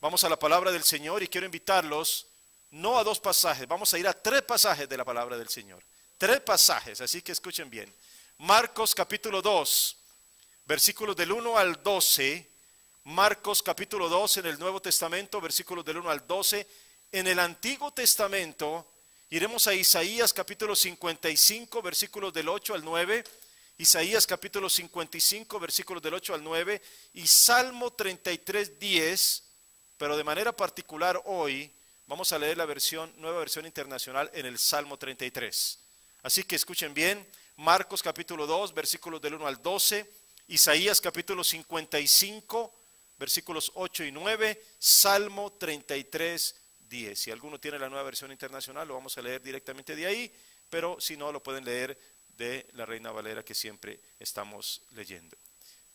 Vamos a la palabra del Señor y quiero invitarlos no a 2 pasajes, vamos a ir a 3 pasajes de la palabra del Señor. 3 pasajes, así que escuchen bien. Marcos capítulo 2, versículos del 1 al 12. Marcos capítulo 2 en el Nuevo Testamento, versículos del 1 al 12. En el Antiguo Testamento iremos a Isaías capítulo 55, versículos del 8 al 9. Isaías capítulo 55, versículos del 8 al 9. Y Salmo 33, 10. Pero de manera particular hoy vamos a leer la nueva versión internacional en el Salmo 33. Así que escuchen bien, Marcos capítulo 2, versículos del 1 al 12, Isaías capítulo 55, versículos 8 y 9, Salmo 33, 10. Si alguno tiene la nueva versión internacional, lo vamos a leer directamente de ahí, pero si no, lo pueden leer de la Reina Valera que siempre estamos leyendo.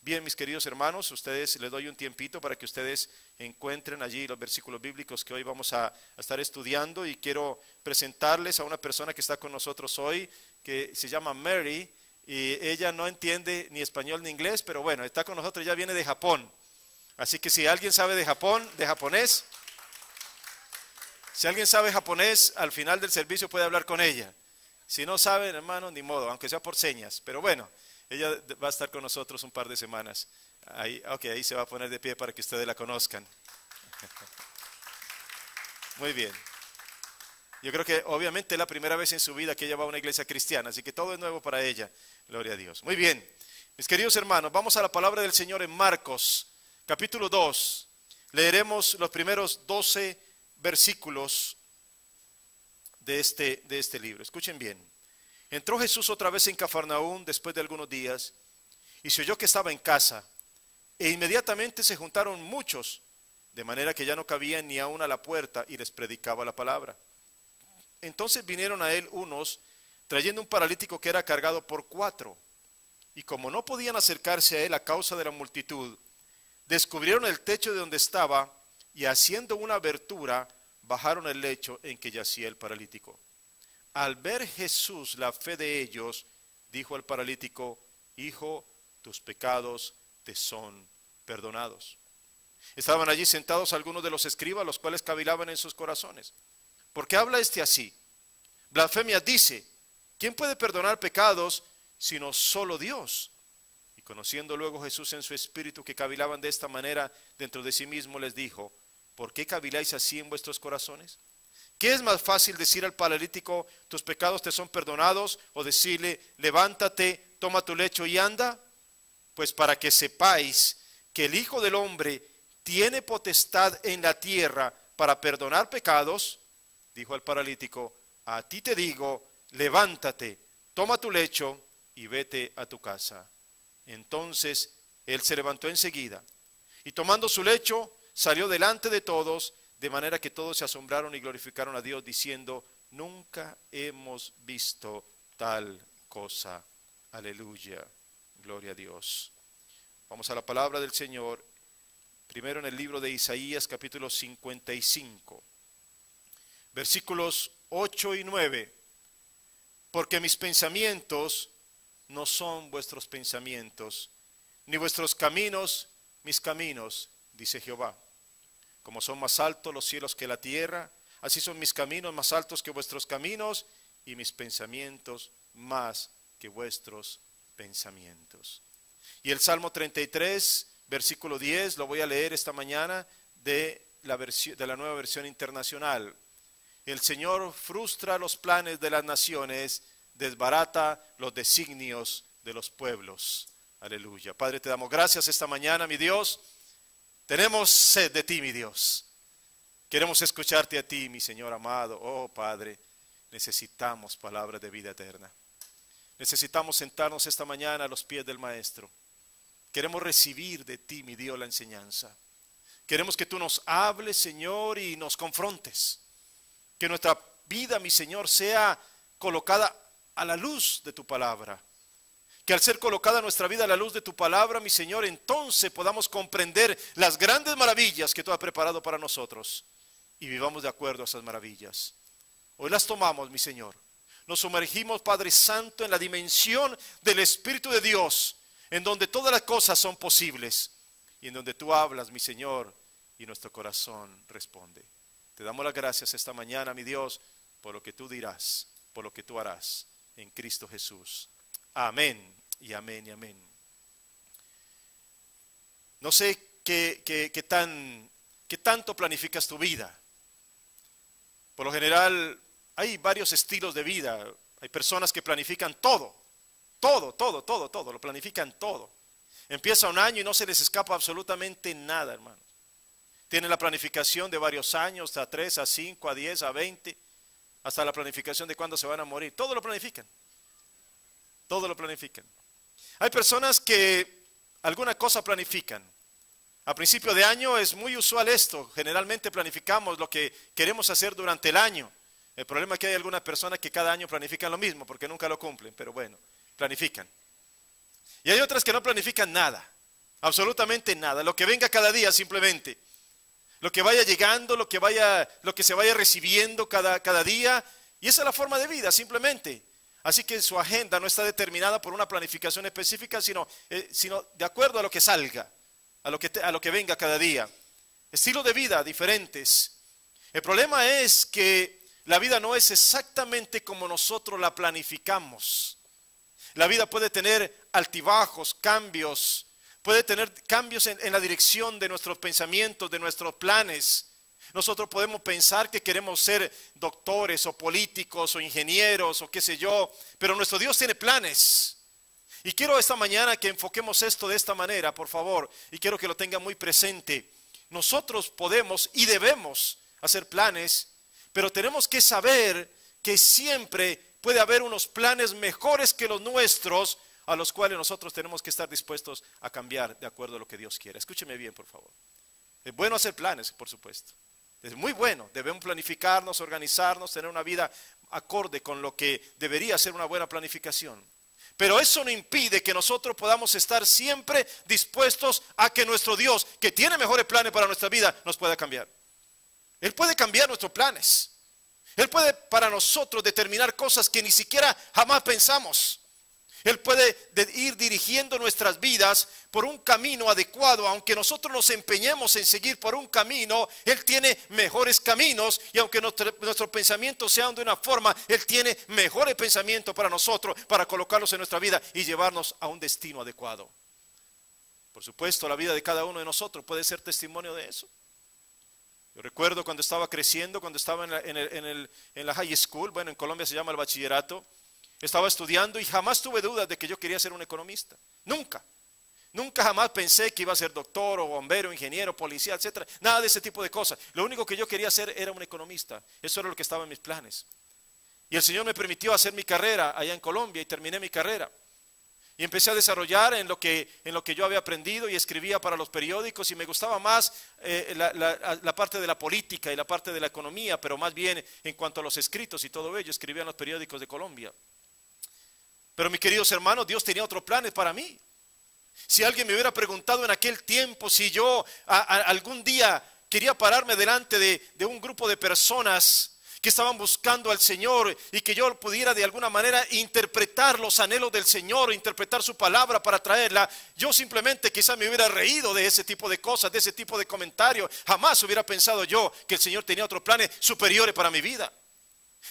Bien, mis queridos hermanos, ustedes les doy un tiempito para que ustedes encuentren allí los versículos bíblicos que hoy vamos a estar estudiando, y quiero presentarles a una persona que está con nosotros hoy, que se llama Mary, y ella no entiende ni español ni inglés, pero bueno, está con nosotros, ya viene de Japón. Así que si alguien sabe de Japón, de japonés, si alguien sabe japonés, al final del servicio puede hablar con ella. Si no saben, hermano, ni modo, aunque sea por señas, pero bueno. Ella va a estar con nosotros un par de semanas. Ahí se va a poner de pie para que ustedes la conozcan. Muy bien. Yo creo que obviamente es la primera vez en su vida que ella va a una iglesia cristiana, así que todo es nuevo para ella. Gloria a Dios. Muy bien. Mis queridos hermanos, vamos a la palabra del Señor en Marcos, capítulo 2. Leeremos los primeros 12 versículos de este libro. Escuchen bien. Entró Jesús otra vez en Cafarnaúm después de algunos días, y se oyó que estaba en casa, e inmediatamente se juntaron muchos, de manera que ya no cabían ni aún a la puerta, y les predicaba la palabra. Entonces vinieron a él unos, trayendo un paralítico que era cargado por 4, y como no podían acercarse a él a causa de la multitud, descubrieron el techo de donde estaba, y haciendo una abertura, bajaron el lecho en que yacía el paralítico. Al ver Jesús la fe de ellos, dijo al paralítico: Hijo, tus pecados te son perdonados. Estaban allí sentados algunos de los escribas, los cuales cavilaban en sus corazones. ¿Por qué habla este así? Blasfemia dice: ¿quién puede perdonar pecados sino solo Dios? Y conociendo luego Jesús en su espíritu que cavilaban de esta manera dentro de sí mismo, les dijo: ¿por qué caviláis así en vuestros corazones? ¿Qué es más fácil decir al paralítico: tus pecados te son perdonados, o decirle: levántate, toma tu lecho y anda? Pues para que sepáis que el Hijo del Hombre tiene potestad en la tierra para perdonar pecados, dijo al paralítico: a ti te digo, levántate, toma tu lecho y vete a tu casa. Entonces él se levantó enseguida, y tomando su lecho salió delante de todos, de manera que todos se asombraron y glorificaron a Dios, diciendo: nunca hemos visto tal cosa. Aleluya, gloria a Dios. Vamos a la palabra del Señor, primero en el libro de Isaías, capítulo 55, versículos 8 y 9. Porque mis pensamientos no son vuestros pensamientos, ni vuestros caminos mis caminos, dice Jehová. Como son más altos los cielos que la tierra, así son mis caminos más altos que vuestros caminos, y mis pensamientos más que vuestros pensamientos. Y el Salmo 33, versículo 10, lo voy a leer esta mañana de la nueva versión internacional. El Señor frustra los planes de las naciones, desbarata los designios de los pueblos. Aleluya. Padre, te damos gracias esta mañana, mi Dios. Tenemos sed de ti, mi Dios. Queremos escucharte a ti, mi Señor amado. Oh, Padre, necesitamos palabras de vida eterna. Necesitamos sentarnos esta mañana a los pies del Maestro. Queremos recibir de ti, mi Dios, la enseñanza. Queremos que tú nos hables, Señor, y nos confrontes. Que nuestra vida, mi Señor, sea colocada a la luz de tu palabra. Que al ser colocada nuestra vida a la luz de tu palabra, mi Señor, entonces podamos comprender las grandes maravillas que tú has preparado para nosotros y vivamos de acuerdo a esas maravillas. Hoy las tomamos, mi Señor. Nos sumergimos, Padre Santo, en la dimensión del Espíritu de Dios, en donde todas las cosas son posibles y en donde tú hablas, mi Señor, y nuestro corazón responde. Te damos las gracias esta mañana, mi Dios, por lo que tú dirás, por lo que tú harás en Cristo Jesús. Amén y amén y amén. No sé qué tanto planificas tu vida. Por lo general hay varios estilos de vida. Hay personas que planifican todo, lo planifican todo. Empieza un año y no se les escapa absolutamente nada, hermanos. Tienen la planificación de varios años, a 3, a 5, a 10, a 20, hasta la planificación de cuándo se van a morir. Todo lo planifican. Todo lo planifican. Hay personas que alguna cosa planifican. A principio de año es muy usual esto. Generalmente planificamos lo que queremos hacer durante el año. El problema es que hay algunas personas que cada año planifican lo mismo porque nunca lo cumplen, pero bueno, planifican. Y hay otras que no planifican nada, absolutamente nada. Lo que venga cada día simplemente. Lo que vaya llegando, lo que se vaya recibiendo cada día. Y esa es la forma de vida, simplemente. Así que su agenda no está determinada por una planificación específica, sino de acuerdo a lo que salga, a lo que venga cada día. Estilos de vida diferentes. El problema es que la vida no es exactamente como nosotros la planificamos. La vida puede tener altibajos, cambios. Puede tener cambios en la dirección de nuestros pensamientos, de nuestros planes. Nosotros podemos pensar que queremos ser doctores o políticos o ingenieros o qué sé yo, pero nuestro Dios tiene planes. Y quiero esta mañana que enfoquemos esto de esta manera, por favor, y quiero que lo tenga muy presente. Nosotros podemos y debemos hacer planes, pero tenemos que saber que siempre puede haber unos planes mejores que los nuestros, a los cuales nosotros tenemos que estar dispuestos a cambiar de acuerdo a lo que Dios quiere. Escúcheme bien, por favor. Es bueno hacer planes, por supuesto. Es muy bueno. Debemos planificarnos, organizarnos, tener una vida acorde con lo que debería ser una buena planificación. Pero eso no impide que nosotros podamos estar siempre dispuestos a que nuestro Dios, que tiene mejores planes para nuestra vida, nos pueda cambiar. Él puede cambiar nuestros planes. Él puede para nosotros determinar cosas que ni siquiera jamás pensamos. Él puede ir dirigiendo nuestras vidas por un camino adecuado. Aunque nosotros nos empeñemos en seguir por un camino, Él tiene mejores caminos. Y aunque nuestros pensamientos sean de una forma, Él tiene mejores pensamientos para nosotros, para colocarlos en nuestra vida y llevarnos a un destino adecuado. Por supuesto, la vida de cada uno de nosotros puede ser testimonio de eso. Yo recuerdo cuando estaba creciendo, cuando estaba en la high school, bueno, en Colombia se llama el bachillerato. Estaba estudiando y jamás tuve dudas de que yo quería ser un economista. Nunca. Nunca jamás pensé que iba a ser doctor o bombero, ingeniero, policía, etc. Nada de ese tipo de cosas. Lo único que yo quería hacer era un economista. Eso era lo que estaba en mis planes. Y el Señor me permitió hacer mi carrera allá en Colombia y terminé mi carrera. Y empecé a desarrollar en lo que yo había aprendido y escribía para los periódicos y me gustaba más la parte de la política y la parte de la economía, pero más bien en cuanto a los escritos y todo ello, escribía en los periódicos de Colombia. Pero mis queridos hermanos, Dios tenía otros planes para mí. Si alguien me hubiera preguntado en aquel tiempo si yo algún día quería pararme delante de un grupo de personas que estaban buscando al Señor y que yo pudiera de alguna manera interpretar los anhelos del Señor, interpretar su palabra para traerla, yo simplemente quizás me hubiera reído de ese tipo de cosas, de ese tipo de comentarios. Jamás hubiera pensado yo que el Señor tenía otros planes superiores para mi vida.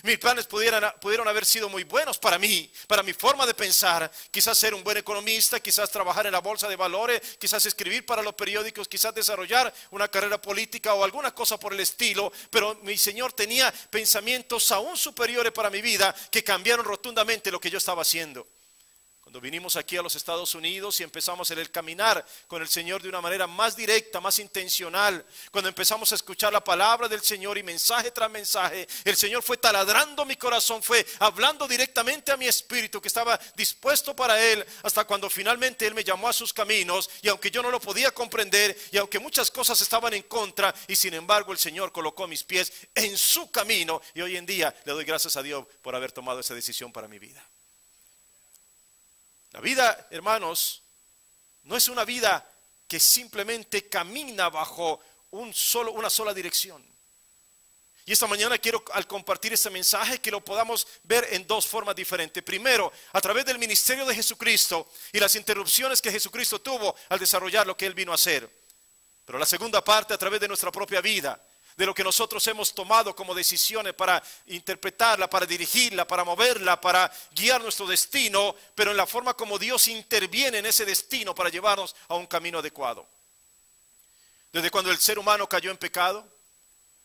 Mis planes pudieron haber sido muy buenos para mí, para mi forma de pensar. Quizás ser un buen economista, quizás trabajar en la bolsa de valores, quizás escribir para los periódicos, quizás desarrollar una carrera política o alguna cosa por el estilo. Pero mi Señor tenía pensamientos aún superiores para mi vida que cambiaron rotundamente lo que yo estaba haciendo. Cuando vinimos aquí a los Estados Unidos y empezamos el caminar con el Señor de una manera más directa, más intencional, cuando empezamos a escuchar la palabra del Señor y mensaje tras mensaje, el Señor fue taladrando mi corazón, fue hablando directamente a mi espíritu que estaba dispuesto para Él, hasta cuando finalmente Él me llamó a sus caminos. Y aunque yo no lo podía comprender y aunque muchas cosas estaban en contra, y sin embargo el Señor colocó mis pies en su camino, y hoy en día le doy gracias a Dios por haber tomado esa decisión para mi vida. La vida, hermanos, no es una vida que simplemente camina bajo una sola dirección. Y esta mañana quiero, al compartir este mensaje, que lo podamos ver en dos formas diferentes. Primero, a través del ministerio de Jesucristo y las interrupciones que Jesucristo tuvo al desarrollar lo que Él vino a hacer. Pero la segunda parte, a través de nuestra propia vida, de lo que nosotros hemos tomado como decisiones para interpretarla, para dirigirla, para moverla, para guiar nuestro destino, pero en la forma como Dios interviene en ese destino para llevarnos a un camino adecuado. Desde cuando el ser humano cayó en pecado,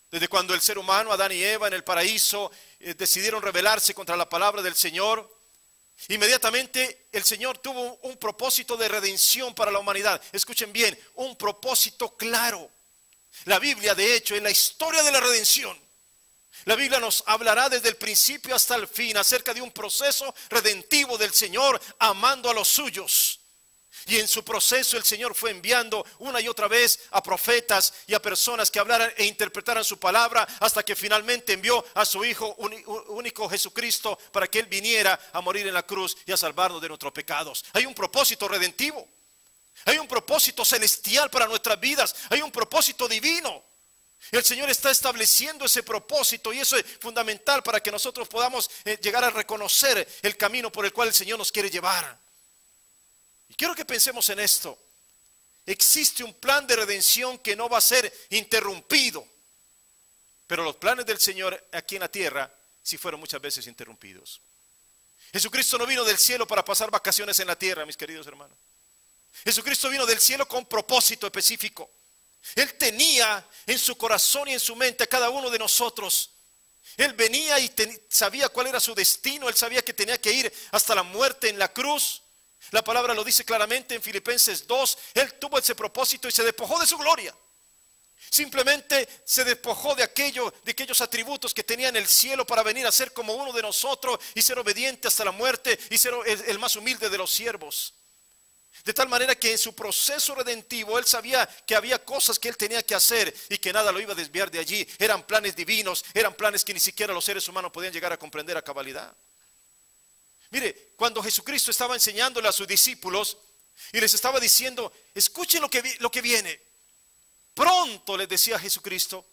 desde cuando el ser humano, Adán y Eva en el paraíso, decidieron rebelarse contra la palabra del Señor, inmediatamente el Señor tuvo un propósito de redención para la humanidad. Escuchen bien, un propósito claro. La Biblia, de hecho, es la historia de la redención. La Biblia nos hablará desde el principio hasta el fin acerca de un proceso redentivo del Señor amando a los suyos. Y en su proceso el Señor fue enviando una y otra vez a profetas y a personas que hablaran e interpretaran su palabra, hasta que finalmente envió a su Hijo único Jesucristo para que Él viniera a morir en la cruz y a salvarnos de nuestros pecados. Hay un propósito redentivo. Hay un propósito celestial para nuestras vidas. Hay un propósito divino. El Señor está estableciendo ese propósito, y eso es fundamental para que nosotros podamos llegar a reconocer el camino por el cual el Señor nos quiere llevar. Y quiero que pensemos en esto. Existe un plan de redención que no va a ser interrumpido. Pero los planes del Señor aquí en la tierra sí fueron muchas veces interrumpidos. Jesucristo no vino del cielo para pasar vacaciones en la tierra, mis queridos hermanos. Jesucristo vino del cielo con un propósito específico. Él tenía en su corazón y en su mente a cada uno de nosotros. Él venía y sabía cuál era su destino. Él sabía que tenía que ir hasta la muerte en la cruz. La palabra lo dice claramente en Filipenses 2. Él tuvo ese propósito y se despojó de su gloria. Simplemente se despojó de aquellos atributos que tenía en el cielo para venir a ser como uno de nosotros y ser obediente hasta la muerte y ser el más humilde de los siervos. De tal manera que en su proceso redentivo Él sabía que había cosas que Él tenía que hacer y que nada lo iba a desviar de allí. Eran planes divinos, eran planes que ni siquiera los seres humanos podían llegar a comprender a cabalidad. Mire, cuando Jesucristo estaba enseñándole a sus discípulos y les estaba diciendo, escuchen lo que viene. Pronto, les decía Jesucristo,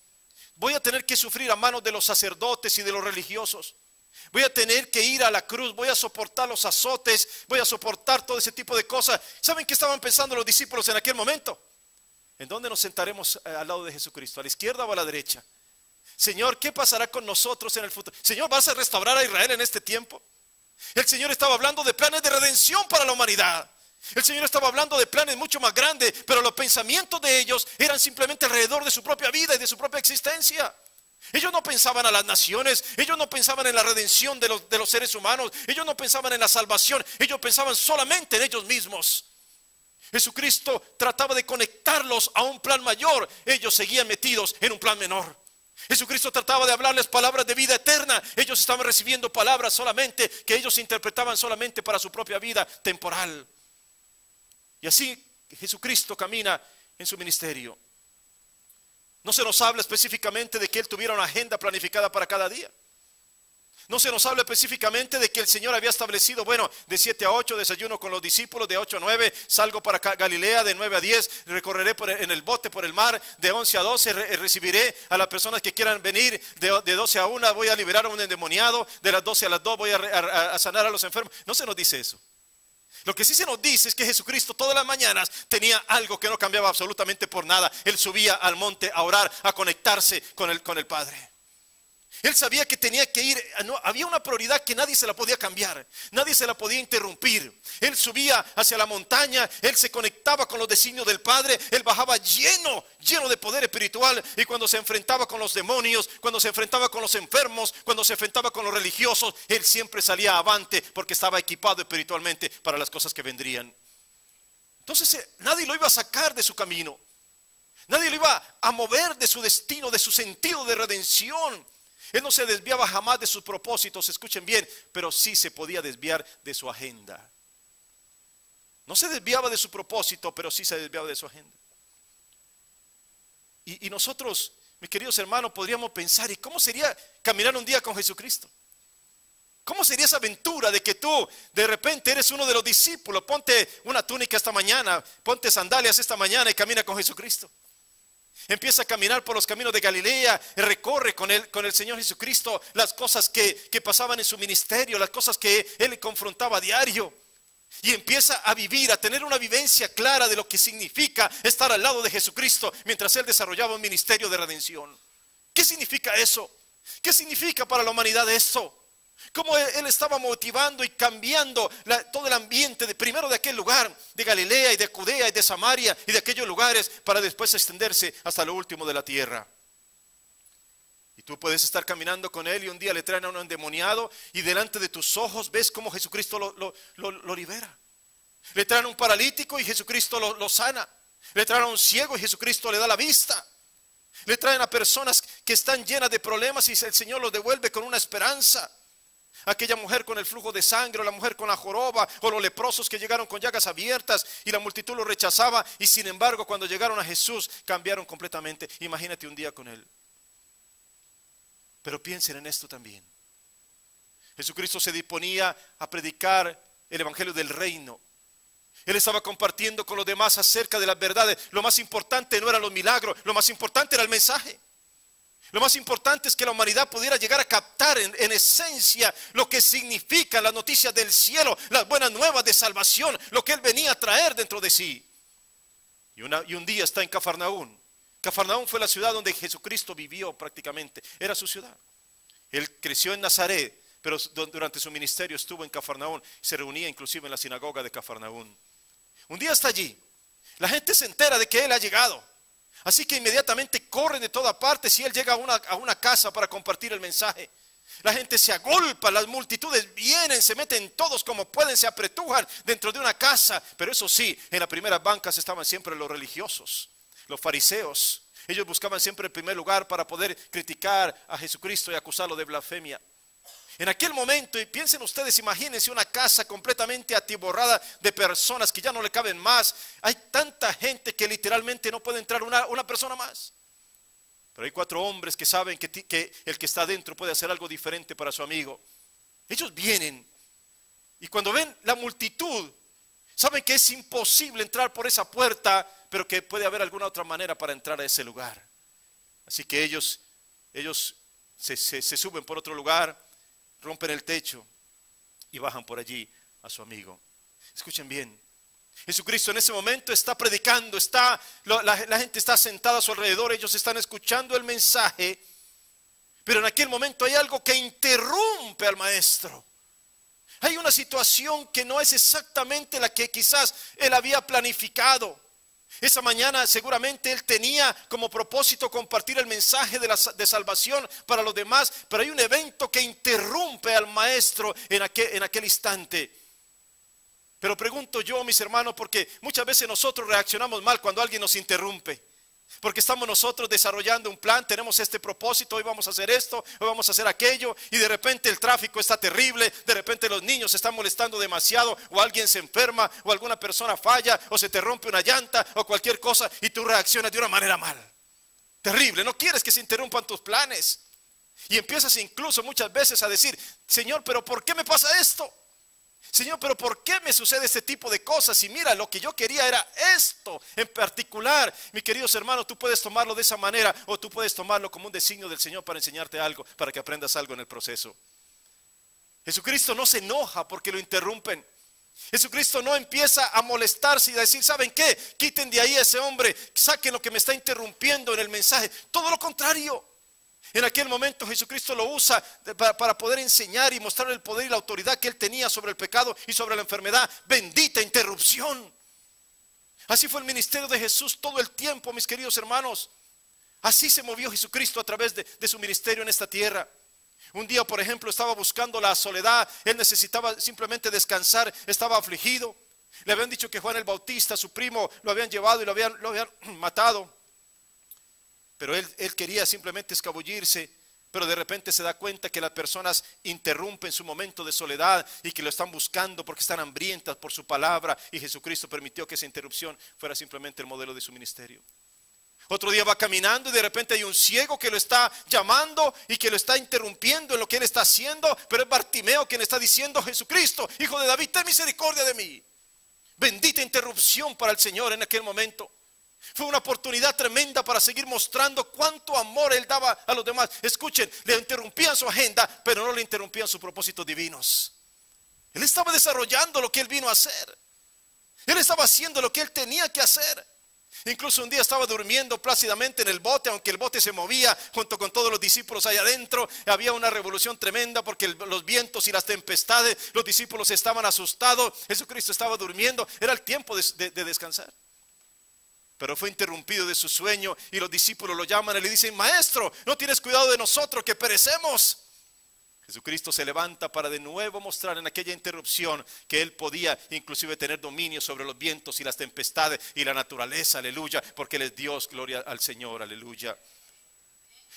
voy a tener que sufrir a manos de los sacerdotes y de los religiosos. Voy a tener que ir a la cruz, voy a soportar los azotes, voy a soportar todo ese tipo de cosas. ¿Saben qué estaban pensando los discípulos en aquel momento? ¿En dónde nos sentaremos al lado de Jesucristo? ¿A la izquierda o a la derecha? Señor, ¿qué pasará con nosotros en el futuro? Señor, ¿vas a restaurar a Israel en este tiempo? El Señor estaba hablando de planes de redención para la humanidad. El Señor estaba hablando de planes mucho más grandes, pero los pensamientos de ellos eran simplemente alrededor de su propia vida y de su propia existencia. Ellos no pensaban a las naciones, ellos no pensaban en la redención de los seres humanos, ellos no pensaban en la salvación, ellos pensaban solamente en ellos mismos. Jesucristo trataba de conectarlos a un plan mayor, ellos seguían metidos en un plan menor. Jesucristo trataba de hablarles palabras de vida eterna, ellos estaban recibiendo palabras solamente que ellos interpretaban solamente para su propia vida temporal. Y así Jesucristo camina en su ministerio. No se nos habla específicamente de que Él tuviera una agenda planificada para cada día. No se nos habla específicamente de que el Señor había establecido, bueno, de 7 a 8 desayuno con los discípulos, de 8 a 9 salgo para Galilea, de 9 a 10 recorreré en el bote por el mar, de 11 a 12 recibiré a las personas que quieran venir, de 12 a 1 voy a liberar a un endemoniado, de las 12 a las 2 voy a sanar a los enfermos. No se nos dice eso. Lo que sí se nos dice es que Jesucristo todas las mañanas tenía algo que no cambiaba absolutamente por nada. Él subía al monte a orar, a conectarse con el Padre. Él sabía que tenía que ir, había una prioridad que nadie se la podía cambiar, nadie se la podía interrumpir. Él subía hacia la montaña, Él se conectaba con los designios del Padre, Él bajaba lleno de poder espiritual, y cuando se enfrentaba con los demonios, cuando se enfrentaba con los enfermos, cuando se enfrentaba con los religiosos, Él siempre salía avante porque estaba equipado espiritualmente para las cosas que vendrían. Entonces nadie lo iba a sacar de su camino, nadie lo iba a mover de su destino, de su sentido de redención. Él no se desviaba jamás de sus propósitos, escuchen bien, pero sí se podía desviar de su agenda. No se desviaba de su propósito, pero sí se desviaba de su agenda. Y nosotros, mis queridos hermanos, podríamos pensar, ¿y cómo sería caminar un día con Jesucristo? ¿Cómo sería esa aventura de que tú de repente eres uno de los discípulos? Ponte una túnica esta mañana, ponte sandalias esta mañana y camina con Jesucristo. Empieza a caminar por los caminos de Galilea, recorre con el Señor Jesucristo las cosas que pasaban en su ministerio, las cosas que Él confrontaba a diario. Y empieza a vivir, a tener una vivencia clara de lo que significa estar al lado de Jesucristo mientras Él desarrollaba un ministerio de redención. ¿Qué significa eso? ¿Qué significa para la humanidad esto? Cómo Él estaba motivando y cambiando todo el ambiente primero de aquel lugar, de Galilea y de Judea y de Samaria y de aquellos lugares, para después extenderse hasta lo último de la tierra. Y tú puedes estar caminando con Él y un día le traen a un endemoniado y delante de tus ojos ves cómo Jesucristo lo libera. Le traen a un paralítico y Jesucristo lo sana. Le traen a un ciego y Jesucristo le da la vista. Le traen a personas que están llenas de problemas y el Señor los devuelve con una esperanza. Aquella mujer con el flujo de sangre, o la mujer con la joroba, o los leprosos que llegaron con llagas abiertas y la multitud los rechazaba, y sin embargo cuando llegaron a Jesús cambiaron completamente. Imagínate un día con Él. Pero piensen en esto también. Jesucristo se disponía a predicar el evangelio del reino. Él estaba compartiendo con los demás acerca de las verdades. Lo más importante no eran los milagros, lo más importante era el mensaje. Lo más importante es que la humanidad pudiera llegar a captar en esencia lo que significan las noticias del cielo, las buenas nuevas de salvación, lo que Él venía a traer dentro de sí. Y un día está en Cafarnaún. Cafarnaún fue la ciudad donde Jesucristo vivió prácticamente, era su ciudad. Él creció en Nazaret, pero durante su ministerio estuvo en Cafarnaún, se reunía inclusive en la sinagoga de Cafarnaún. Un día está allí, la gente se entera de que Él ha llegado, así que inmediatamente corren de toda parte si Él llega a una casa para compartir el mensaje. La gente se agolpa, las multitudes vienen, se meten todos como pueden, se apretujan dentro de una casa, pero eso sí, en las primeras bancas estaban siempre los religiosos. Los fariseos, ellos buscaban siempre el primer lugar para poder criticar a Jesucristo y acusarlo de blasfemia. En aquel momento, y piensen ustedes, imagínense una casa completamente atiborrada de personas que ya no le caben más. Hay tanta gente que literalmente no puede entrar una persona más. Pero hay 4 hombres que saben que el que está adentro puede hacer algo diferente para su amigo. Ellos vienen y cuando ven la multitud, saben que es imposible entrar por esa puerta, pero que puede haber alguna otra manera para entrar a ese lugar. Así que ellos se suben por otro lugar, rompen el techo y bajan por allí a su amigo. Escuchen bien, Jesucristo en ese momento está predicando, la gente está sentada a su alrededor, ellos están escuchando el mensaje, pero en aquel momento hay algo que interrumpe al maestro. Hay una situación que no es exactamente la que quizás Él había planificado. Esa mañana seguramente Él tenía como propósito compartir el mensaje de salvación para los demás, pero hay un evento que interrumpe al maestro en aquel instante. Pero pregunto yo, mis hermanos, porque muchas veces nosotros reaccionamos mal cuando alguien nos interrumpe. Porque estamos nosotros desarrollando un plan, tenemos este propósito, hoy vamos a hacer esto, hoy vamos a hacer aquello, y de repente el tráfico está terrible, de repente los niños se están molestando demasiado, o alguien se enferma, o alguna persona falla, o se te rompe una llanta, o cualquier cosa, y tú reaccionas de una manera mal. Terrible, no quieres que se interrumpan tus planes. Y empiezas incluso muchas veces a decir, Señor, pero ¿por qué me pasa esto? Señor, pero ¿por qué me sucede este tipo de cosas? Y mira, lo que yo quería era esto en particular. Mis queridos hermanos, tú puedes tomarlo de esa manera o tú puedes tomarlo como un designio del Señor para enseñarte algo, para que aprendas algo en el proceso. Jesucristo no se enoja porque lo interrumpen. Jesucristo no empieza a molestarse y a decir, ¿saben qué? Quiten de ahí a ese hombre, saquen lo que me está interrumpiendo en el mensaje. Todo lo contrario. En aquel momento Jesucristo lo usa para poder enseñar y mostrar el poder y la autoridad que Él tenía sobre el pecado y sobre la enfermedad. Bendita interrupción. Así fue el ministerio de Jesús todo el tiempo, mis queridos hermanos. Así se movió Jesucristo a través de su ministerio en esta tierra. Un día, por ejemplo, estaba buscando la soledad. Él necesitaba simplemente descansar, estaba afligido. Le habían dicho que Juan el Bautista, su primo, lo habían llevado y lo habían matado. Pero él quería simplemente escabullirse, pero de repente se da cuenta que las personas interrumpen su momento de soledad y que lo están buscando porque están hambrientas por su palabra, y Jesucristo permitió que esa interrupción fuera simplemente el modelo de su ministerio. Otro día va caminando y de repente hay un ciego que lo está llamando y que lo está interrumpiendo en lo que él está haciendo, pero es Bartimeo quien está diciendo, Jesucristo, Hijo de David, ten misericordia de mí. Bendita interrupción para el Señor en aquel momento. Fue una oportunidad tremenda para seguir mostrando cuánto amor Él daba a los demás. Escuchen, le interrumpían su agenda, pero no le interrumpían sus propósitos divinos. Él estaba desarrollando lo que él vino a hacer. Él estaba haciendo lo que él tenía que hacer. Incluso un día estaba durmiendo plácidamente en el bote, aunque el bote se movía junto con todos los discípulos allá adentro. Había una revolución tremenda porque los vientos y las tempestades, los discípulos estaban asustados. Jesucristo estaba durmiendo, era el tiempo de descansar. Pero fue interrumpido de su sueño y los discípulos lo llaman y le dicen: maestro, ¿no tienes cuidado de nosotros que perecemos? Jesucristo se levanta para de nuevo mostrar en aquella interrupción que Él podía inclusive tener dominio sobre los vientos y las tempestades y la naturaleza, aleluya, porque Él es Dios, gloria al Señor, aleluya.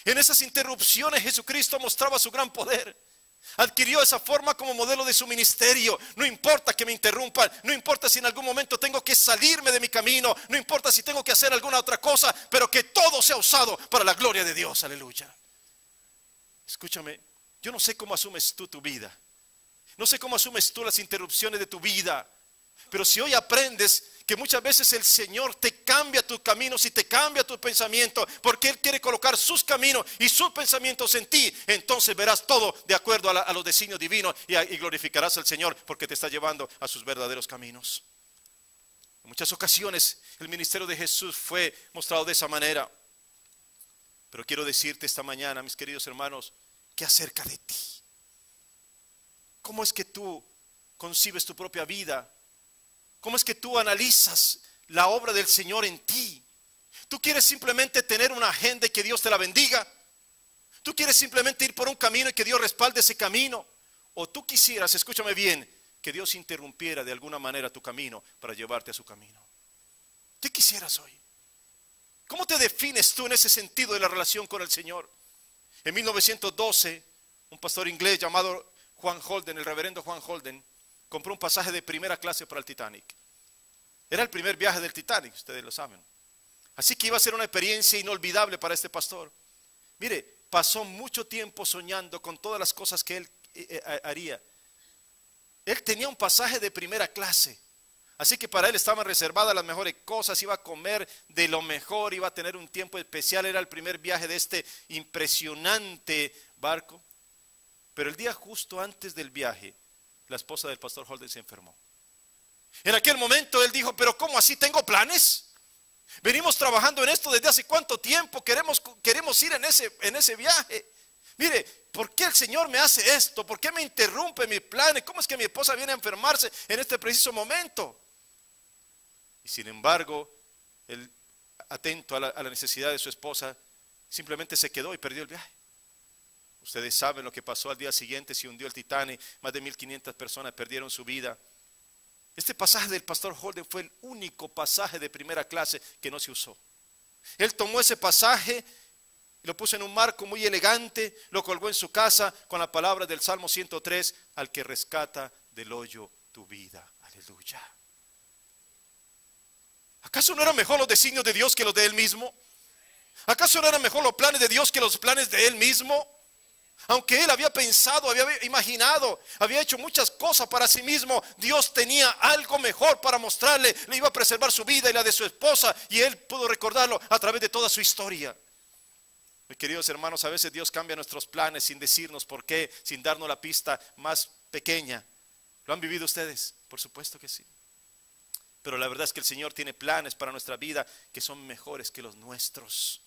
En esas interrupciones Jesucristo mostraba su gran poder. Adquirió esa forma como modelo de su ministerio. No importa que me interrumpan, no importa si en algún momento tengo que salirme de mi camino, no importa si tengo que hacer alguna otra cosa, pero que todo sea usado para la gloria de Dios, aleluya. Escúchame, yo no sé cómo asumes tú tu vida, no sé cómo asumes tú las interrupciones de tu vida, pero si hoy aprendes que muchas veces el Señor te cambia tus caminos y te cambia tu pensamiento, porque Él quiere colocar sus caminos y sus pensamientos en ti, entonces verás todo de acuerdo a los designios divinos y glorificarás al Señor porque te está llevando a sus verdaderos caminos. En muchas ocasiones el ministerio de Jesús fue mostrado de esa manera, pero quiero decirte esta mañana, mis queridos hermanos, que acerca de ti, ¿cómo es que tú concibes tu propia vida? ¿Cómo es que tú analizas la obra del Señor en ti? ¿Tú quieres simplemente tener una agenda y que Dios te la bendiga? ¿Tú quieres simplemente ir por un camino y que Dios respalde ese camino? ¿O tú quisieras, escúchame bien, que Dios interrumpiera de alguna manera tu camino para llevarte a su camino? ¿Qué quisieras hoy? ¿Cómo te defines tú en ese sentido de la relación con el Señor? En 1912, un pastor inglés llamado Juan Holden, el reverendo Juan Holden, compró un pasaje de primera clase para el Titanic. Era el primer viaje del Titanic, ustedes lo saben. Así que iba a ser una experiencia inolvidable para este pastor. Mire, pasó mucho tiempo soñando con todas las cosas que él haría. Él tenía un pasaje de primera clase. Así que para él estaban reservadas las mejores cosas, iba a comer de lo mejor, iba a tener un tiempo especial, era el primer viaje de este impresionante barco. Pero el día justo antes del viaje, la esposa del pastor Holden se enfermó. En aquel momento él dijo: pero ¿cómo así? ¿Tengo planes? Venimos trabajando en esto desde hace cuánto tiempo, queremos ir en ese viaje. Mire, ¿por qué el Señor me hace esto? ¿Por qué me interrumpe mis planes? ¿Cómo es que mi esposa viene a enfermarse en este preciso momento? Y sin embargo, él, atento a la necesidad de su esposa, simplemente se quedó y perdió el viaje. Ustedes saben lo que pasó al día siguiente: se hundió el Titanic, más de 1,500 personas perdieron su vida. Este pasaje del pastor Holden fue el único pasaje de primera clase que no se usó. Él tomó ese pasaje, lo puso en un marco muy elegante, lo colgó en su casa con la palabra del Salmo 103, al que rescata del hoyo tu vida. Aleluya. ¿Acaso no eran mejor los designios de Dios que los de Él mismo? ¿Acaso no eran mejor los planes de Dios que los planes de Él mismo? Aunque Él había pensado, había imaginado, había hecho muchas cosas para sí mismo, Dios tenía algo mejor para mostrarle. Le iba a preservar su vida y la de su esposa, y Él pudo recordarlo a través de toda su historia. Mis queridos hermanos, a veces Dios cambia nuestros planes sin decirnos por qué, sin darnos la pista más pequeña. ¿Lo han vivido ustedes? Por supuesto que sí. Pero la verdad es que el Señor tiene planes para nuestra vida que son mejores que los nuestros.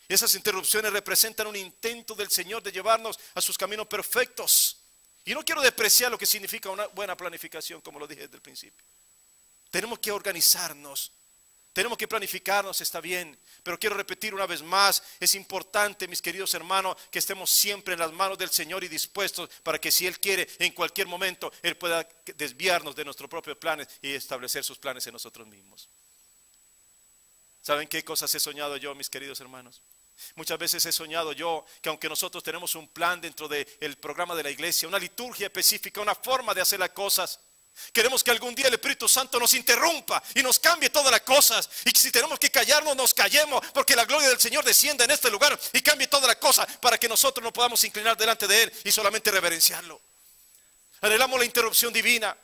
Esas interrupciones representan un intento del Señor de llevarnos a sus caminos perfectos. Y no quiero despreciar lo que significa una buena planificación, como lo dije desde el principio. Tenemos que organizarnos, tenemos que planificarnos, está bien. Pero quiero repetir una vez más, es importante, mis queridos hermanos, que estemos siempre en las manos del Señor y dispuestos para que si Él quiere, en cualquier momento, Él pueda desviarnos de nuestros propios planes y establecer sus planes en nosotros mismos. ¿Saben qué cosas he soñado yo, mis queridos hermanos? Muchas veces he soñado yo que aunque nosotros tenemos un plan dentro del programa de la iglesia, una liturgia específica, una forma de hacer las cosas, queremos que algún día el Espíritu Santo nos interrumpa y nos cambie todas las cosas. Y que si tenemos que callarnos, nos callemos, porque la gloria del Señor descienda en este lugar y cambie todas las cosas para que nosotros nos podamos inclinar delante de Él y solamente reverenciarlo. Anhelamos la interrupción divina.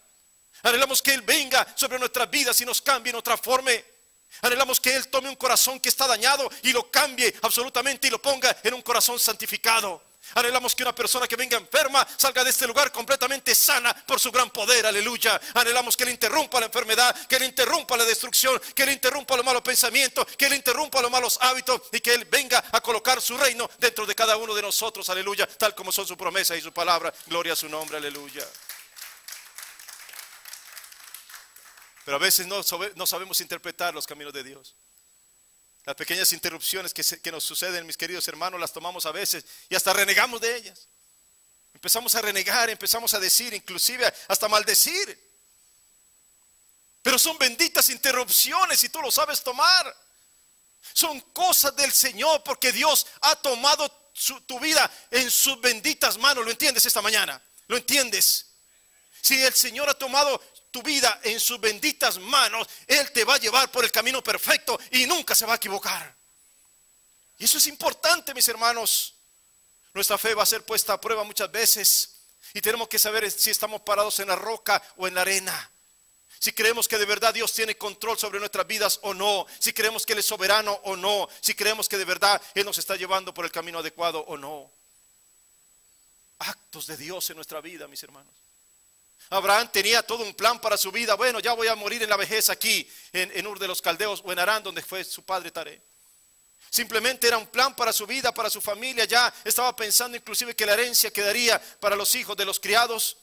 Anhelamos que Él venga sobre nuestras vidas y nos cambie, nos transforme. Anhelamos que Él tome un corazón que está dañado y lo cambie absolutamente y lo ponga en un corazón santificado. Anhelamos que una persona que venga enferma salga de este lugar completamente sana por su gran poder, aleluya. Anhelamos que Él interrumpa la enfermedad, que Él interrumpa la destrucción, que Él interrumpa los malos pensamientos, que Él interrumpa los malos hábitos y que Él venga a colocar su reino dentro de cada uno de nosotros, aleluya, tal como son su promesa y su palabra. Gloria a su nombre, aleluya. Pero a veces no sabemos interpretar los caminos de Dios. Las pequeñas interrupciones que nos suceden, mis queridos hermanos, las tomamos a veces y hasta renegamos de ellas. Empezamos a renegar, empezamos a decir, inclusive hasta maldecir. Pero son benditas interrupciones y tú lo sabes tomar. Son cosas del Señor porque Dios ha tomado tu vida en sus benditas manos. ¿Lo entiendes esta mañana? ¿Lo entiendes? Si el Señor ha tomado tu vida en sus benditas manos, Él te va a llevar por el camino perfecto y nunca se va a equivocar. Y eso es importante, mis hermanos. Nuestra fe va a ser puesta a prueba muchas veces y tenemos que saber si estamos parados en la roca o en la arena. Si creemos que de verdad Dios tiene control sobre nuestras vidas o no. Si creemos que Él es soberano o no. Si creemos que de verdad Él nos está llevando por el camino adecuado o no. Actos de Dios en nuestra vida, mis hermanos. Abraham tenía todo un plan para su vida. Bueno, ya voy a morir en la vejez aquí en Ur de los Caldeos o en Harán, donde fue su padre Taré. Simplemente era un plan para su vida, para su familia. Ya estaba pensando inclusive que la herencia quedaría para los hijos de los criados.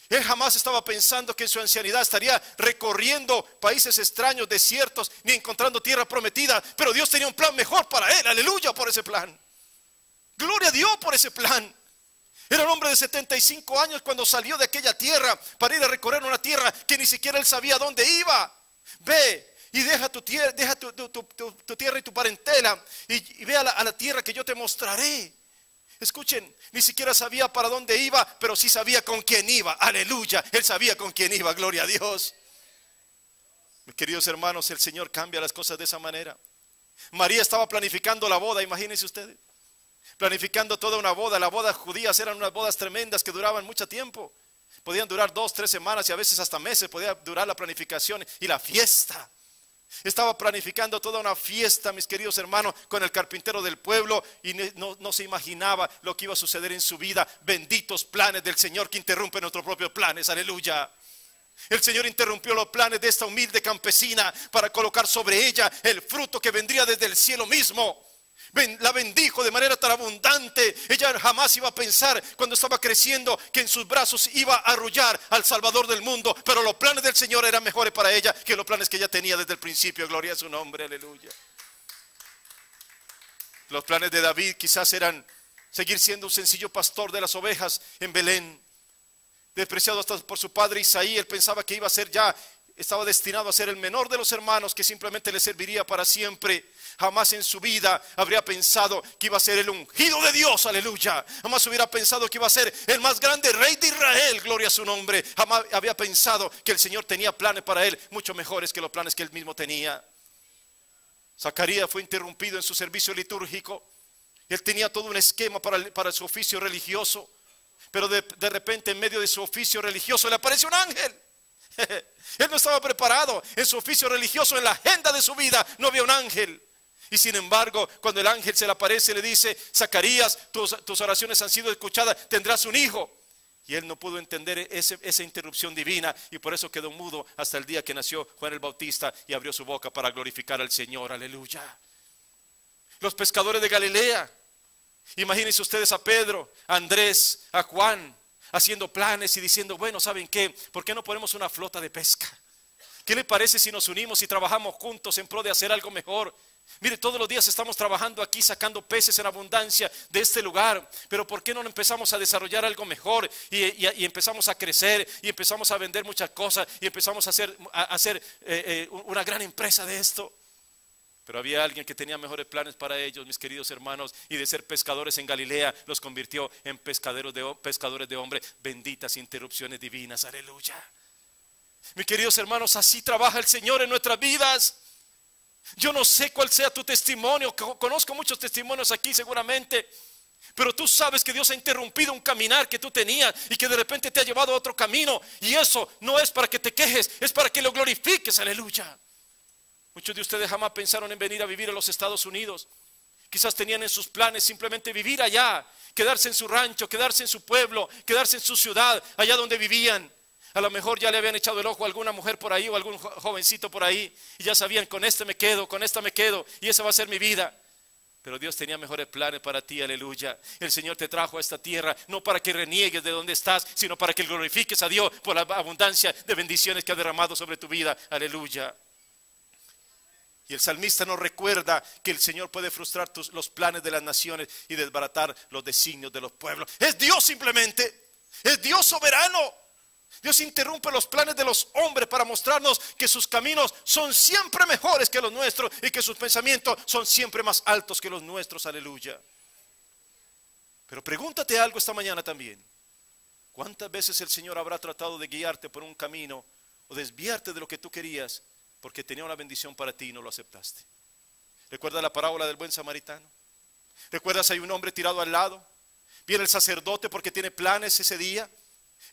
Él jamás estaba pensando que en su ancianidad estaría recorriendo países extraños, desiertos, ni encontrando tierra prometida. Pero Dios tenía un plan mejor para él. Aleluya por ese plan. Gloria a Dios por ese plan. Era un hombre de 75 años cuando salió de aquella tierra para ir a recorrer una tierra que ni siquiera él sabía dónde iba. Ve y deja tu tierra, tu tierra y tu parentela y ve a la tierra que yo te mostraré. Escuchen, ni siquiera sabía para dónde iba, pero sí sabía con quién iba. Aleluya, él sabía con quién iba, gloria a Dios. Mis queridos hermanos, el Señor cambia las cosas de esa manera. María estaba planificando la boda, imagínense ustedes. Planificando toda una boda. Las bodas judías eran unas bodas tremendas que duraban mucho tiempo. Podían durar 2, 3 semanas y a veces hasta meses podía durar la planificación y la fiesta. Estaba planificando toda una fiesta, mis queridos hermanos, con el carpintero del pueblo y no se imaginaba lo que iba a suceder en su vida. Benditos planes del Señor que interrumpen nuestros propios planes, aleluya. El Señor interrumpió los planes de esta humilde campesina para colocar sobre ella el fruto que vendría desde el cielo mismo. La bendijo de manera tan abundante. Ella jamás iba a pensar cuando estaba creciendo que en sus brazos iba a arrullar al Salvador del mundo. Pero los planes del Señor eran mejores para ella que los planes que ella tenía desde el principio. Gloria a su nombre, aleluya. Los planes de David quizás eran seguir siendo un sencillo pastor de las ovejas en Belén. Despreciado hasta por su padre Isaí, él pensaba que iba a ser estaba destinado a ser el menor de los hermanos que simplemente le serviría para siempre. Jamás en su vida habría pensado que iba a ser el ungido de Dios, aleluya. Jamás hubiera pensado que iba a ser el más grande rey de Israel, gloria a su nombre. Jamás había pensado que el Señor tenía planes para él mucho mejores que los planes que él mismo tenía. Zacarías fue interrumpido en su servicio litúrgico. Él tenía todo un esquema para su oficio religioso. Pero de repente en medio de su oficio religioso le aparece un ángel. Él no estaba preparado. En su oficio religioso, en la agenda de su vida, no había un ángel. Y sin embargo, cuando el ángel se le aparece, le dice: Zacarías, tus oraciones han sido escuchadas, tendrás un hijo. Y él no pudo entender esa interrupción divina y por eso quedó mudo hasta el día que nació Juan el Bautista y abrió su boca para glorificar al Señor, aleluya. Los pescadores de Galilea, imagínense ustedes a Pedro, a Andrés, a Juan, haciendo planes y diciendo: bueno, ¿saben qué? ¿Por qué no ponemos una flota de pesca? ¿Qué le parece si nos unimos y trabajamos juntos en pro de hacer algo mejor? Mire, todos los días estamos trabajando aquí sacando peces en abundancia de este lugar, pero ¿por qué no empezamos a desarrollar algo mejor y empezamos a crecer y empezamos a vender muchas cosas y empezamos a hacer una gran empresa de esto? Pero había alguien que tenía mejores planes para ellos, mis queridos hermanos, y de ser pescadores en Galilea los convirtió en pescadores de hombres. Benditas interrupciones divinas, aleluya. Mis queridos hermanos, así trabaja el Señor en nuestras vidas. Yo no sé cuál sea tu testimonio, conozco muchos testimonios aquí seguramente, pero tú sabes que Dios ha interrumpido un caminar que tú tenías y que de repente te ha llevado a otro camino, y eso no es para que te quejes, es para que lo glorifiques, aleluya. Muchos de ustedes jamás pensaron en venir a vivir a los Estados Unidos Quizás tenían en sus planes simplemente vivir allá, quedarse en su rancho, quedarse en su pueblo, quedarse en su ciudad, allá donde vivían. A lo mejor ya le habían echado el ojo a alguna mujer por ahí o algún jovencito por ahí y ya sabían, con este me quedo, con esta me quedo y esa va a ser mi vida. Pero Dios tenía mejores planes para ti, aleluya. El Señor te trajo a esta tierra no para que reniegues de donde estás, sino para que glorifiques a Dios por la abundancia de bendiciones que ha derramado sobre tu vida, aleluya. Y el salmista nos recuerda que el Señor puede frustrar los planes de las naciones y desbaratar los designios de los pueblos. Es Dios simplemente, es Dios soberano. Dios interrumpe los planes de los hombres para mostrarnos que sus caminos son siempre mejores que los nuestros y que sus pensamientos son siempre más altos que los nuestros, aleluya. Pero pregúntate algo esta mañana también. ¿Cuántas veces el Señor habrá tratado de guiarte por un camino o desviarte de lo que tú querías porque tenía una bendición para ti y no lo aceptaste? ¿Recuerdas la parábola del buen samaritano? ¿Recuerdas hay un hombre tirado al lado? Viene el sacerdote porque tiene planes ese día.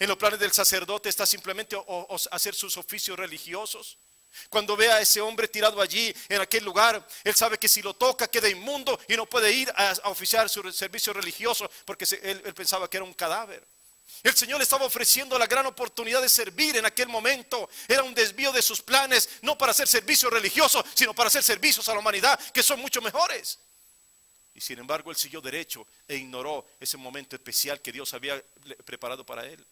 En los planes del sacerdote está simplemente hacer sus oficios religiosos. Cuando ve a ese hombre tirado allí en aquel lugar, él sabe que si lo toca queda inmundo y no puede ir a oficiar su servicio religioso porque él pensaba que era un cadáver. El Señor le estaba ofreciendo la gran oportunidad de servir en aquel momento. Era un desvío de sus planes, no para hacer servicio religioso, sino para hacer servicios a la humanidad, que son mucho mejores. Y sin embargo él siguió derecho e ignoró ese momento especial que Dios había preparado para él.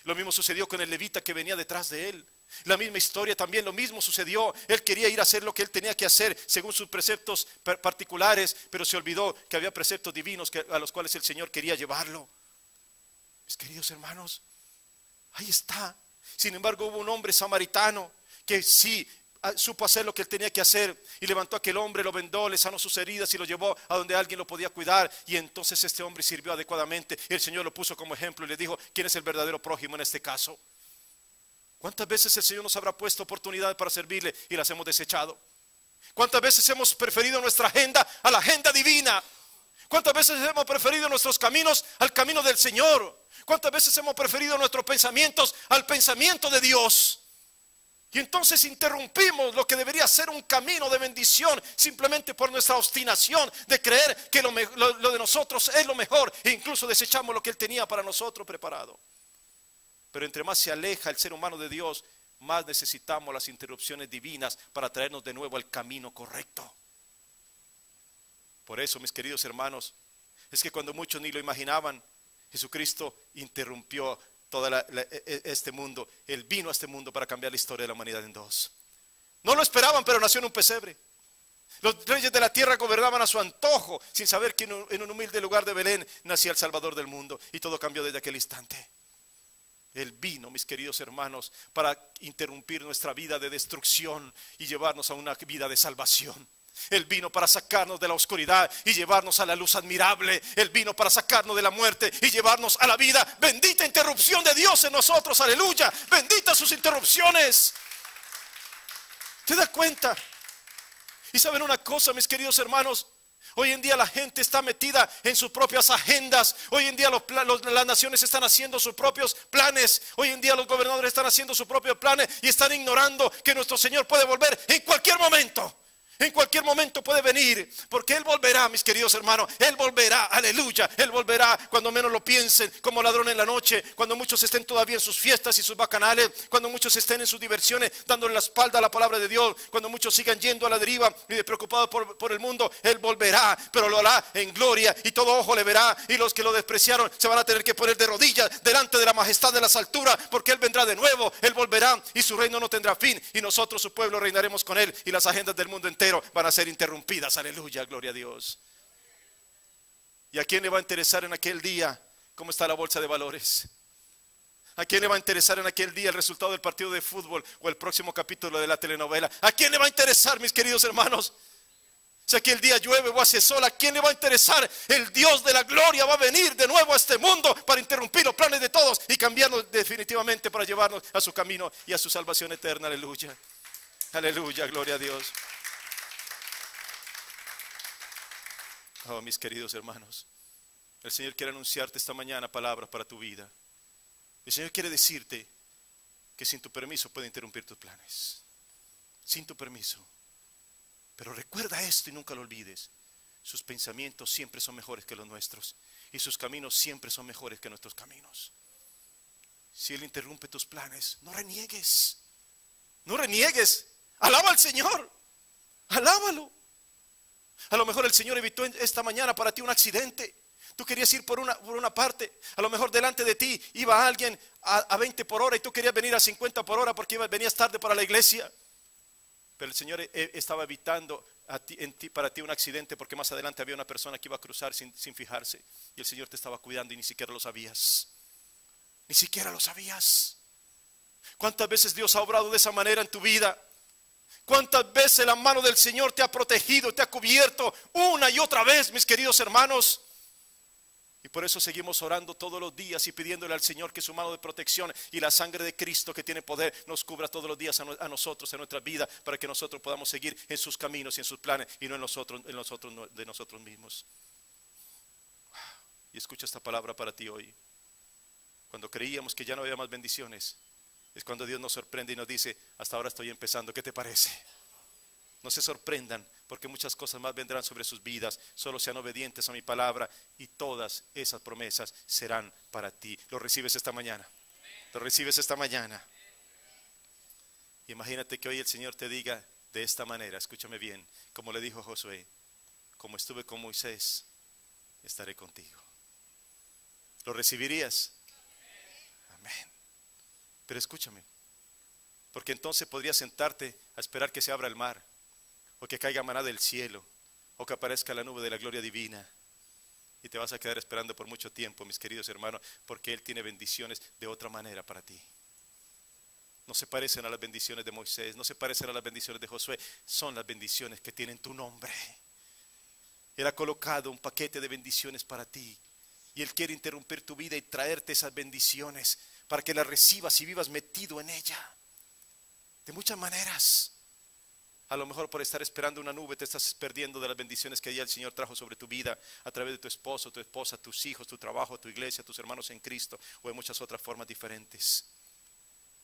Lo mismo sucedió con el levita que venía detrás de él. La misma historia también, lo mismo sucedió. Él quería ir a hacer lo que él tenía que hacer según sus preceptos particulares, pero se olvidó que había preceptos divinos a los cuales el Señor quería llevarlo. Mis queridos hermanos, ahí está. Sin embargo hubo un hombre samaritano que sí supo hacer lo que él tenía que hacer y levantó a aquel hombre, lo vendó, le sanó sus heridas y lo llevó a donde alguien lo podía cuidar, y entonces este hombre sirvió adecuadamente. El Señor lo puso como ejemplo y le dijo: ¿quién es el verdadero prójimo en este caso? ¿Cuántas veces el Señor nos habrá puesto oportunidades para servirle y las hemos desechado? ¿Cuántas veces hemos preferido nuestra agenda a la agenda divina? ¿Cuántas veces hemos preferido nuestros caminos al camino del Señor? ¿Cuántas veces hemos preferido nuestros pensamientos al pensamiento de Dios? Y entonces interrumpimos lo que debería ser un camino de bendición simplemente por nuestra obstinación de creer que lo de nosotros es lo mejor, e incluso desechamos lo que Él tenía para nosotros preparado. Pero entre más se aleja el ser humano de Dios, más necesitamos las interrupciones divinas para traernos de nuevo al camino correcto. Por eso, mis queridos hermanos, es que cuando muchos ni lo imaginaban, Jesucristo interrumpió este mundo. Él vino a este mundo para cambiar la historia de la humanidad en dos. No lo esperaban, pero nació en un pesebre. Los reyes de la tierra gobernaban a su antojo, sin saber que en un humilde lugar de Belén nacía el Salvador del mundo, y todo cambió desde aquel instante. Él vino, mis queridos hermanos, para interrumpir nuestra vida de destrucción y llevarnos a una vida de salvación. Él vino para sacarnos de la oscuridad y llevarnos a la luz admirable. Él vino para sacarnos de la muerte y llevarnos a la vida. Bendita interrupción de Dios en nosotros, aleluya. Benditas sus interrupciones. ¿Te das cuenta? Y saben una cosa, mis queridos hermanos, hoy en día la gente está metida en sus propias agendas. Hoy en día las naciones están haciendo sus propios planes. Hoy en día los gobernadores están haciendo sus propios planes y están ignorando que nuestro Señor puede volver en cualquier momento. En cualquier momento puede venir, porque Él volverá, mis queridos hermanos. Él volverá, aleluya. Él volverá cuando menos lo piensen, como ladrón en la noche. Cuando muchos estén todavía en sus fiestas y sus bacanales. Cuando muchos estén en sus diversiones, dándole la espalda a la palabra de Dios. Cuando muchos sigan yendo a la deriva y despreocupados por el mundo. Él volverá, pero lo hará en gloria y todo ojo le verá. Y los que lo despreciaron se van a tener que poner de rodillas delante de la majestad de las alturas, porque Él vendrá de nuevo. Él volverá y su reino no tendrá fin. Y nosotros, su pueblo, reinaremos con Él. Y las agendas del mundo entero van a ser interrumpidas, aleluya, gloria a Dios. ¿Y a quién le va a interesar en aquel día cómo está la bolsa de valores? ¿A quién le va a interesar en aquel día el resultado del partido de fútbol o el próximo capítulo de la telenovela? ¿A quién le va a interesar, mis queridos hermanos? Si aquel día llueve o hace sol, ¿a quién le va a interesar? El Dios de la gloria va a venir de nuevo a este mundo para interrumpir los planes de todos y cambiarnos definitivamente para llevarnos a su camino y a su salvación eterna, aleluya. Aleluya, gloria a Dios. Oh, mis queridos hermanos, el Señor quiere anunciarte esta mañana palabras para tu vida. El Señor quiere decirte que sin tu permiso puede interrumpir tus planes. Sin tu permiso. Pero recuerda esto y nunca lo olvides. sus pensamientos siempre son mejores que los nuestros y sus caminos siempre son mejores que nuestros caminos. Si Él interrumpe tus planes, no reniegues. No reniegues. Alaba al Señor. Alábalo. A lo mejor el Señor evitó esta mañana para ti un accidente. Tú querías ir por una parte. A lo mejor delante de ti iba alguien a 20 por hora y tú querías venir a 50 por hora porque venías tarde para la iglesia. Pero el Señor estaba evitando para ti un accidente porque más adelante había una persona que iba a cruzar sin fijarse. Y el Señor te estaba cuidando y ni siquiera lo sabías. Ni siquiera lo sabías. ¿Cuántas veces Dios ha obrado de esa manera en tu vida? ¿Cuántas veces la mano del Señor te ha protegido, te ha cubierto una y otra vez, mis queridos hermanos? Y por eso seguimos orando todos los días y pidiéndole al Señor que su mano de protección y la sangre de Cristo que tiene poder nos cubra todos los días a nosotros, en nuestra vida, para que nosotros podamos seguir en sus caminos y en sus planes y no de nosotros mismos. Y escucha esta palabra para ti hoy. Cuando creíamos que ya no había más bendiciones, es cuando Dios nos sorprende y nos dice: hasta ahora estoy empezando, ¿qué te parece? No se sorprendan, porque muchas cosas más vendrán sobre sus vidas. Solo sean obedientes a mi palabra y todas esas promesas serán para ti. ¿Lo recibes esta mañana? ¿Lo recibes esta mañana? Imagínate que hoy el Señor te diga de esta manera, escúchame bien, como le dijo a Josué: como estuve con Moisés, estaré contigo. ¿Lo recibirías? Amén. Pero escúchame, porque entonces podrías sentarte a esperar que se abra el mar, o que caiga maná del cielo, o que aparezca la nube de la gloria divina, y te vas a quedar esperando por mucho tiempo, mis queridos hermanos, porque Él tiene bendiciones de otra manera para ti. No se parecen a las bendiciones de Moisés, no se parecen a las bendiciones de Josué, son las bendiciones que tienen tu nombre. Él ha colocado un paquete de bendiciones para ti, y Él quiere interrumpir tu vida y traerte esas bendiciones para que las recibas y vivas metido en ella. De muchas maneras. A lo mejor por estar esperando una nube te estás perdiendo de las bendiciones que ya el Señor trajo sobre tu vida a través de tu esposo, tu esposa, tus hijos, tu trabajo, tu iglesia, tus hermanos en Cristo o en muchas otras formas diferentes.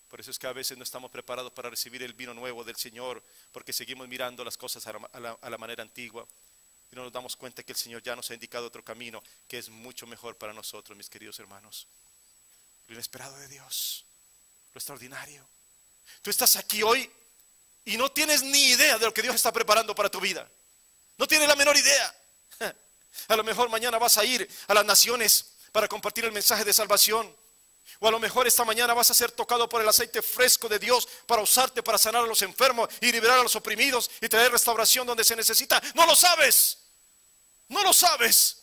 Por eso es que a veces no estamos preparados para recibir el vino nuevo del Señor, porque seguimos mirando las cosas a la manera antigua y no nos damos cuenta que el Señor ya nos ha indicado otro camino que es mucho mejor para nosotros, mis queridos hermanos. Lo inesperado de Dios, lo extraordinario. Tú estás aquí hoy y no tienes ni idea de lo que Dios está preparando para tu vida. No tienes la menor idea. A lo mejor mañana vas a ir a las naciones para compartir el mensaje de salvación. O a lo mejor esta mañana vas a ser tocado por el aceite fresco de Dios para usarte para sanar a los enfermos y liberar a los oprimidos y traer restauración donde se necesita. No lo sabes. No lo sabes.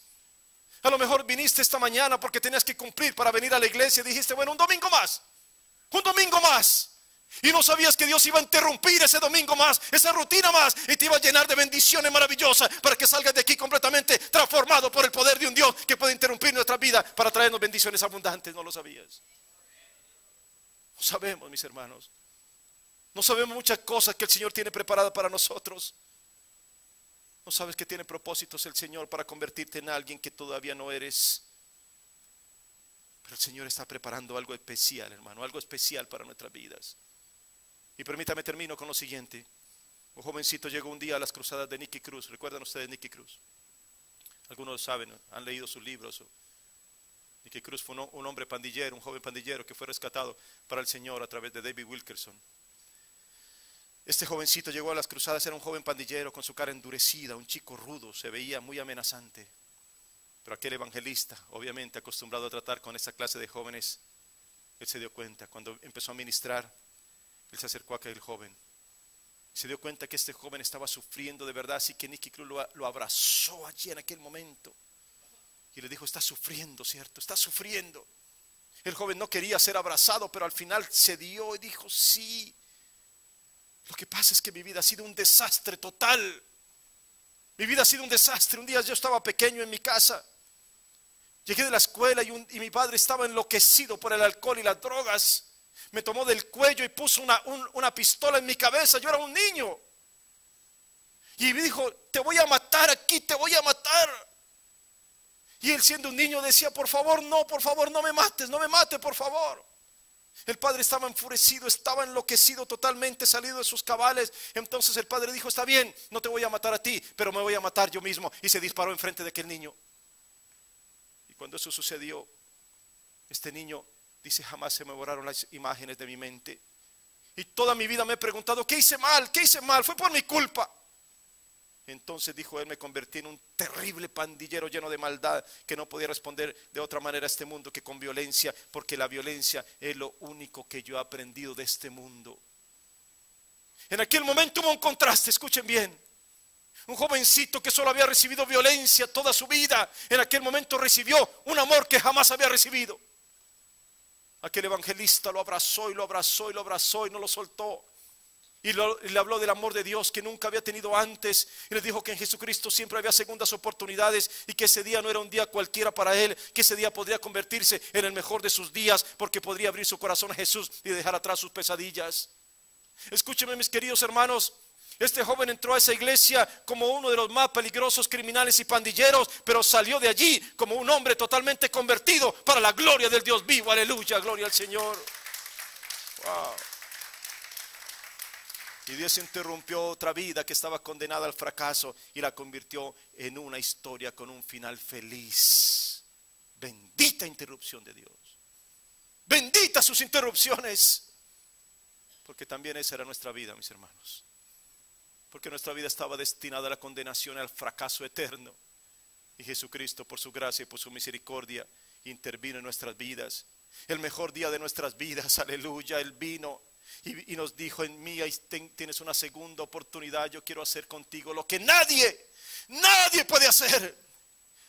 A lo mejor viniste esta mañana porque tenías que cumplir para venir a la iglesia y dijiste: bueno, un domingo más. Un domingo más. Y no sabías que Dios iba a interrumpir ese domingo más, esa rutina más, y te iba a llenar de bendiciones maravillosas para que salgas de aquí completamente transformado por el poder de un Dios que puede interrumpir nuestra vida para traernos bendiciones abundantes. No lo sabías. No sabemos, mis hermanos. No sabemos muchas cosas que el Señor tiene preparadas para nosotros. No sabes que tiene propósitos el Señor para convertirte en alguien que todavía no eres. Pero el Señor está preparando algo especial, hermano, algo especial para nuestras vidas. Y permítame termino con lo siguiente. Un jovencito llegó un día a las cruzadas de Nicky Cruz. ¿Recuerdan ustedes Nicky Cruz? Algunos lo saben, han leído sus libros. Nicky Cruz fue un hombre pandillero, un joven pandillero que fue rescatado para el Señor a través de David Wilkerson. Este jovencito llegó a las cruzadas, era un joven pandillero con su cara endurecida, un chico rudo, se veía muy amenazante. Pero aquel evangelista, obviamente acostumbrado a tratar con esta clase de jóvenes, él se dio cuenta. Cuando empezó a ministrar, él se acercó a aquel joven. Se dio cuenta que este joven estaba sufriendo de verdad, así que Nicky Cruz lo abrazó allí en aquel momento. Y le dijo: está sufriendo, ¿cierto? Está sufriendo. El joven no quería ser abrazado, pero al final cedió y dijo: sí. Lo que pasa es que mi vida ha sido un desastre total. Mi vida ha sido un desastre. Un día yo estaba pequeño en mi casa. Llegué de la escuela y mi padre estaba enloquecido por el alcohol y las drogas. Me tomó del cuello y puso una pistola en mi cabeza. Yo era un niño. Y me dijo: te voy a matar aquí, te voy a matar. Y él, siendo un niño, decía: por favor no me mates, no me mates, por favor. El padre estaba enfurecido, estaba enloquecido, totalmente salido de sus cabales. Entonces el padre dijo: está bien, no te voy a matar a ti, pero me voy a matar yo mismo. Y se disparó enfrente de aquel niño. Y cuando eso sucedió, este niño dice: jamás se me borraron las imágenes de mi mente. Y toda mi vida me he preguntado: ¿qué hice mal? ¿Qué hice mal? Fue por mi culpa. Entonces dijo él: me convertí en un terrible pandillero lleno de maldad, que no podía responder de otra manera a este mundo que con violencia, porque la violencia es lo único que yo he aprendido de este mundo. En aquel momento hubo un contraste, escuchen bien. Un jovencito que solo había recibido violencia toda su vida, en aquel momento recibió un amor que jamás había recibido. Aquel evangelista lo abrazó y lo abrazó y lo abrazó y no lo soltó. Y le habló del amor de Dios que nunca había tenido antes. Y le dijo que en Jesucristo siempre había segundas oportunidades, y que ese día no era un día cualquiera para él, que ese día podría convertirse en el mejor de sus días, porque podría abrir su corazón a Jesús y dejar atrás sus pesadillas. Escúchenme, mis queridos hermanos. Este joven entró a esa iglesia como uno de los más peligrosos criminales y pandilleros, pero salió de allí como un hombre totalmente convertido para la gloria del Dios vivo. Aleluya, gloria al Señor. Wow. Y Dios interrumpió otra vida que estaba condenada al fracaso y la convirtió en una historia con un final feliz. Bendita interrupción de Dios. Benditas sus interrupciones. Porque también esa era nuestra vida, mis hermanos. Porque nuestra vida estaba destinada a la condenación y al fracaso eterno. Y Jesucristo, por su gracia y por su misericordia, intervino en nuestras vidas. El mejor día de nuestras vidas, aleluya, Él vino y nos dijo: en mí tienes una segunda oportunidad. Yo quiero hacer contigo lo que nadie puede hacer.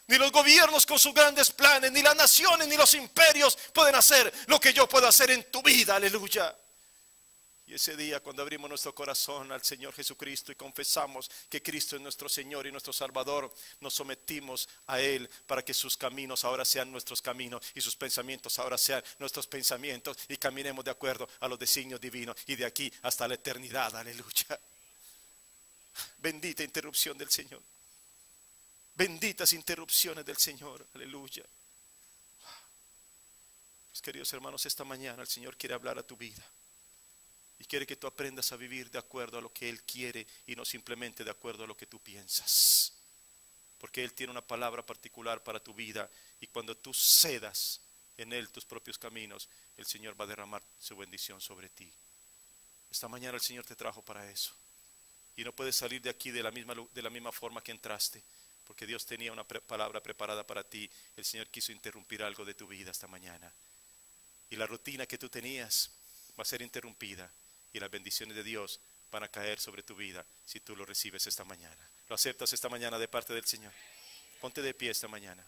Ni los gobiernos con sus grandes planes, ni las naciones, ni los imperios pueden hacer lo que yo puedo hacer en tu vida, aleluya. Y ese día, cuando abrimos nuestro corazón al Señor Jesucristo y confesamos que Cristo es nuestro Señor y nuestro Salvador, nos sometimos a Él para que sus caminos ahora sean nuestros caminos y sus pensamientos ahora sean nuestros pensamientos, y caminemos de acuerdo a los designios divinos y de aquí hasta la eternidad, aleluya. Bendita interrupción del Señor. Benditas interrupciones del Señor, aleluya. Mis queridos hermanos, esta mañana el Señor quiere hablar a tu vida. Y quiere que tú aprendas a vivir de acuerdo a lo que Él quiere y no simplemente de acuerdo a lo que tú piensas. Porque Él tiene una palabra particular para tu vida, y cuando tú cedas en Él tus propios caminos, el Señor va a derramar su bendición sobre ti. Esta mañana el Señor te trajo para eso. Y no puedes salir de aquí de la misma forma que entraste, porque Dios tenía una palabra preparada para ti. El Señor quiso interrumpir algo de tu vida esta mañana. Y la rutina que tú tenías va a ser interrumpida. Y las bendiciones de Dios van a caer sobre tu vida si tú lo recibes esta mañana. ¿Lo aceptas esta mañana de parte del Señor? Ponte de pie esta mañana.